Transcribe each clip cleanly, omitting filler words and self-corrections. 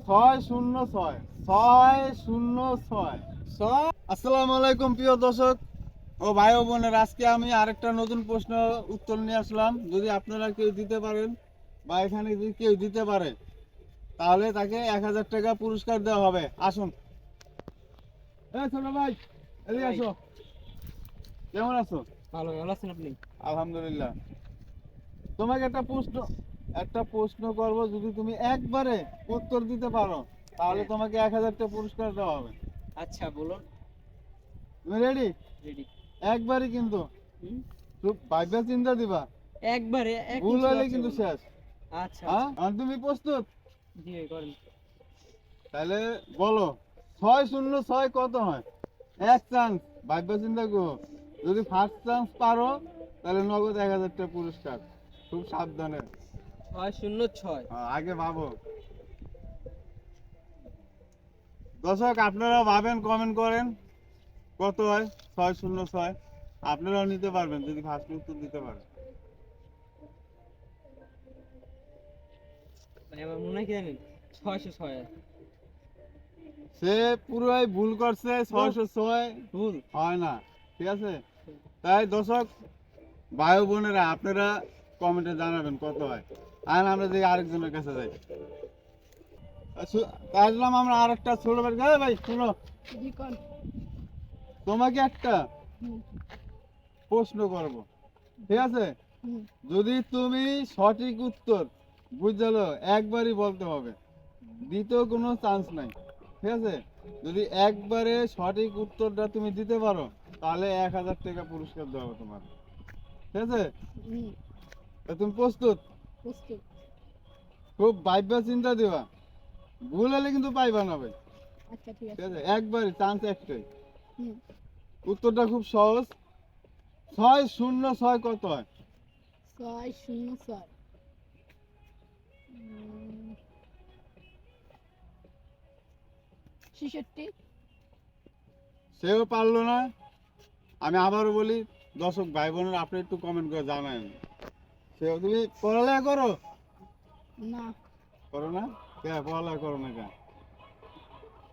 606 আসসালামু আলাইকুম প্রিয় দর্শক ও ভাই ও বোনের, আজকে আমি আরেকটা নতুন প্রশ্ন উত্তর নিয়ে আসলাম। যদি আপনারা কেউ দিতে পারেন বা এখানে যদি কেউ দিতে পারে তাহলে তাকে 1000 টাকা পুরস্কার দেওয়া হবে। আসুন ছোট ভাই, এদিকে আসো। কেমন আছো? ভালো আছেন আপনি? আলহামদুলিল্লাহ। তোমাকে একটা প্রশ্ন করব, যদি তুমি একবারে উত্তর দিতে পারো তাহলে তোমাকে 1000 টাকা পুরস্কার দেওয়া হবে। আচ্ছা বলুন। তুমি রেডি? রেডি। একবারই কিন্তু খুব ভাববে চিন্তা দিবা, একবারে ভুল হলে কিন্তু শেষ। আচ্ছা হ্যাঁ, আর তুমি প্রস্তুত? জি করেন। তাহলে বলো 606 কত হয়? এক চান্স, ভাববে চিন্তা করো। যদি ফার্স্ট চান্স পারো তাহলে নগদ 1000 টাকা পুরস্কার। খুব সাবধানে 606। আগে ভাবো। দর্শক আপনারা ভাবেন, কমেন্ট করেন কত হয় 606। আপনারাও নিতে পারবেন যদি ফার্স্ট উত্তর দিতে পারেন। মানে আমার মনে হয় কি জানেন, 606। সে পুরোই ভুল করছে। 606 ভুল হয় না, ঠিক আছে? তাই দর্শক ভাই বোনেরা আপনারা কমেন্টে জানাবেন কত হয়। আর আমরা দেখি আরেকজনের কাছে যাই। আসলাম আমরা আরেকটা ছোট ভাই। ভাই শুনো, তোমাকে একটা প্রশ্ন করব, ঠিক আছে? যদি তুমি সঠিক উত্তর বুঝলো একবারই বলতে হবে, দ্বিতীয় কোনো চান্স নাই, ঠিক আছে? যদি একবারে সঠিক উত্তরটা তুমি দিতে পারো তাহলে 1000 টাকা পুরস্কার দেওয়া হবে তোমার, ঠিক আছে? তা তুমি প্রস্তুত? খুব ভাববা চিন্তা দিবা, ভুল হলে কিন্তু পাইবা না ভাই। আচ্ছা ঠিক ঠিক আছে। আছে, একবারই চান্স একটাই। হুম। উত্তরটা খুব সহজ। 606 কত হয়? 606 66। সেও পারলো না। আমি আবারও বলি, দর্শক ভাই বোনেরা আপনি একটু কমেন্ট করে জানান। সেও, তুমি পড়ালেখা করো? না। করো না? কে পড়ালেখা করো না? কে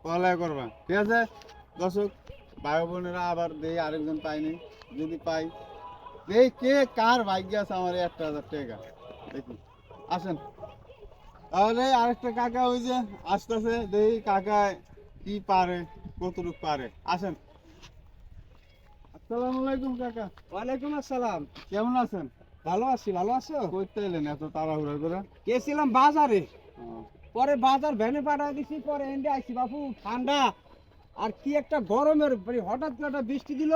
পড়ালেখা করবা? ঠিক আছে দর্শক ভাই বোনেরা, আবার দেই আরেকজন পাইনি। যদি পাই দেই কে কার ভাগ্য আছে আমার 1000 টাকা দেখি। আসেন তাহলে আরেকটা কাকা ওই যে আসতেছে, দেখি কাকা কি পারে, কতটুকু পারে। আসেন। আসসালামু আলাইকুম কাকা। ওয়ালাইকুম আসসালাম। কেমন আছেন? ভালো আছি। ভালো আছো? কইতে এলেন এত তাড়াহুড়া করে? গেছিলাম বাজারে, ও, পরে বাজার ভ্যানে পাঠায় দিছি, পরে এন্ডে আইছি। বাপু ঠান্ডা আর কি একটা গরমের, হঠাৎ করে একটা বৃষ্টি দিল,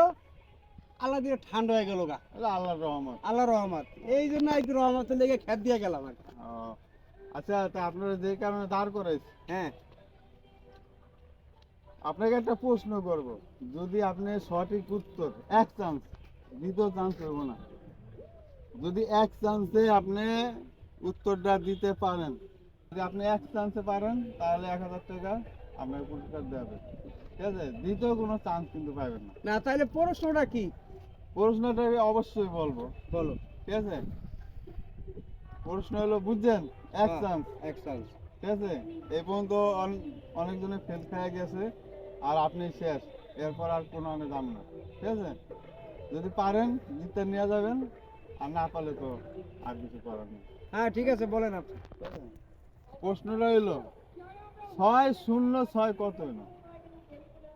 আল্লাহ দিয়ে ঠান্ডা হয়ে গেল গা। এটা আল্লাহর রহমত। আল্লাহ রহমত, এই জন্য একটু রহমতের লেগে খেত দিয়ে গেলাম আর কি। ও, আচ্ছা তা আপনারা যে কারণে দাঁড় করাইছে, হ্যাঁ আপনাকে একটা প্রশ্ন করব। যদি আপনি সঠিক উত্তর, এক চান্স, দ্বিতীয় চান্স করবো না, যদি এক চান্সে আপনি উত্তরটা দিতে পারেন, যদি আপনি এক চান্সে পারেন তাহলে 1000 টাকা আপনার পুরস্কার দেবে, ঠিক আছে? দ্বিতীয় কোনো চান্স কিন্তু পাবেন না। না, তাহলে প্রশ্নটা কি? প্রশ্নটা অবশ্যই বলবো, বলো। ঠিক আছে? প্রশ্ন হলো, বুঝছেন, এক হ্যাঁ, চান্স, এক চান্স। ঠিক আছে? এই পর্যন্ত অনেকজনে ফেল খেয়ে গেছে আর আপনি শেষ। এরপর আর কোনো অনেক দাম না, ঠিক আছে? যদি পারেন জিতে নিয়ে যাবেন, আর না পারলে তো আর কিছু করার নেই। হ্যাঁ ঠিক আছে, বলেন আপনি। প্রশ্নটা হইলো 606 কত হইলো?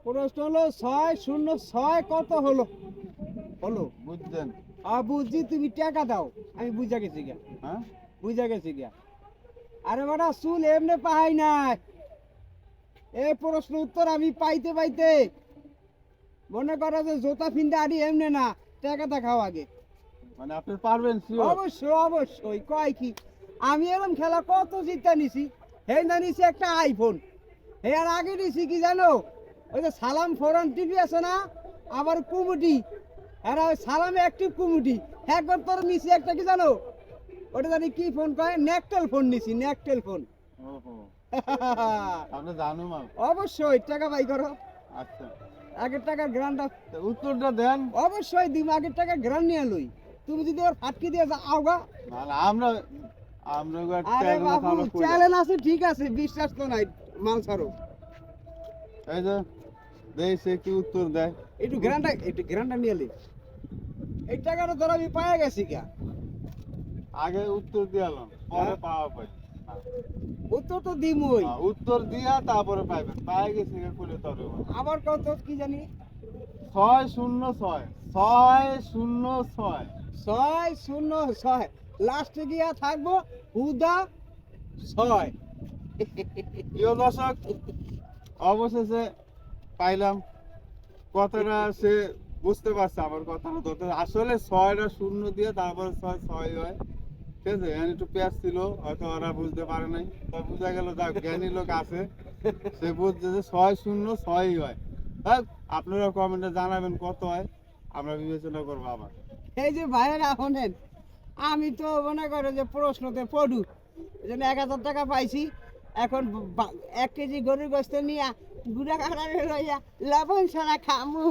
প্রশ্ন হলো 606 কত হলো? হলো বুঝছেন? বুঝছি, তুমি টাকা দাও। আমি বুঝা গেছি গিয়া, হ্যাঁ, বুঝা গেছি গিয়া। আরে বেটা চুল এমনি পাহাই নাই, এই প্রশ্ন উত্তর আমি পাইতে পাইতে মনে করো যে জোতা ফিন্দা আদি এমনি না, টাকা দেখাও আগে। মানে আপনি পারবেন শিওর? অবশ্যই অবশ্যই, কয় কি আমি এরকম খেলা কত জিতা নিছি। হেই না নিছি একটা আইফোন, হে আর আগে নিছি কি জানো, ওই যে সালাম ফোরন টিভি আছে না, আবার কুমুটি, এরা ওই সালামে অ্যাক্টিভ কুমুটি। একবার তোর নিছি একটা কি জানো, ওটা জানি কি ফোন কয়, নেকটেল ফোন নিছি, নেকটেল ফোন। ওহো, আপনি জানো মাল। অবশ্যই টাকা বাই করো, আচ্ছা, আগের টাকার গ্রান্টটা তো উত্তরটা দেন। অবশ্যই দিম, আগের টাকার গ্রান্ট নিয়ে লই। তুমি যদি ওর ফাটকি দিয়ে আওগা। না না, আমরা আমরা আরে বাবু চ্যালেঞ্জ আছে, ঠিক আছে, বিশ্বাস তো নাই, মাল ছাড়ো। এই যে দেই সে কি উত্তর দেয়। একটু গ্রান্ডা নিয়ে লি। এই টাকাটা তোর আমি পায়ে গেছি কা। আগে উত্তর দিয়ালাম পরে হ্যাঁ? পাওয়া পাই। উত্তর তো দিমই। উত্তর দিয়া তারপরে পাইবেন, পাই গেছি খুলে তবে আবার কত কি জানি 606 606 606 লাস্টে গিয়া থাকবো হুদা 6। প্রিয় দর্শক, অবশেষে পাইলাম কথাটা, সে বুঝতে পারছে আমার কথাটা ধরতে। আসলে 6টা শূন্য দিয়ে তারপরে 6 হয়, ঠিক আছে? এখানে একটু পেঁয়াজ ছিল, হয়তো ওরা বুঝতে পারে নাই, তবে বোঝা গেল যাক জ্ঞানী লোক আছে, সে বুঝছে যে 606 হয়। হ্যাঁ, আপনারা কমেন্টে জানাবেন কত হয়, আমরা বিবেচনা করবো আবার। এই যে ভাইয়েরা শোনেন, আমি তো মনে করো যে প্রশ্নতে পড়ু, এই জন্য 1000 টাকা পাইছি। এখন 1 কেজি গরুর গোস্ত নিয়ে গুড়া কাটা লইয়া লবণ ছাড়া খামু।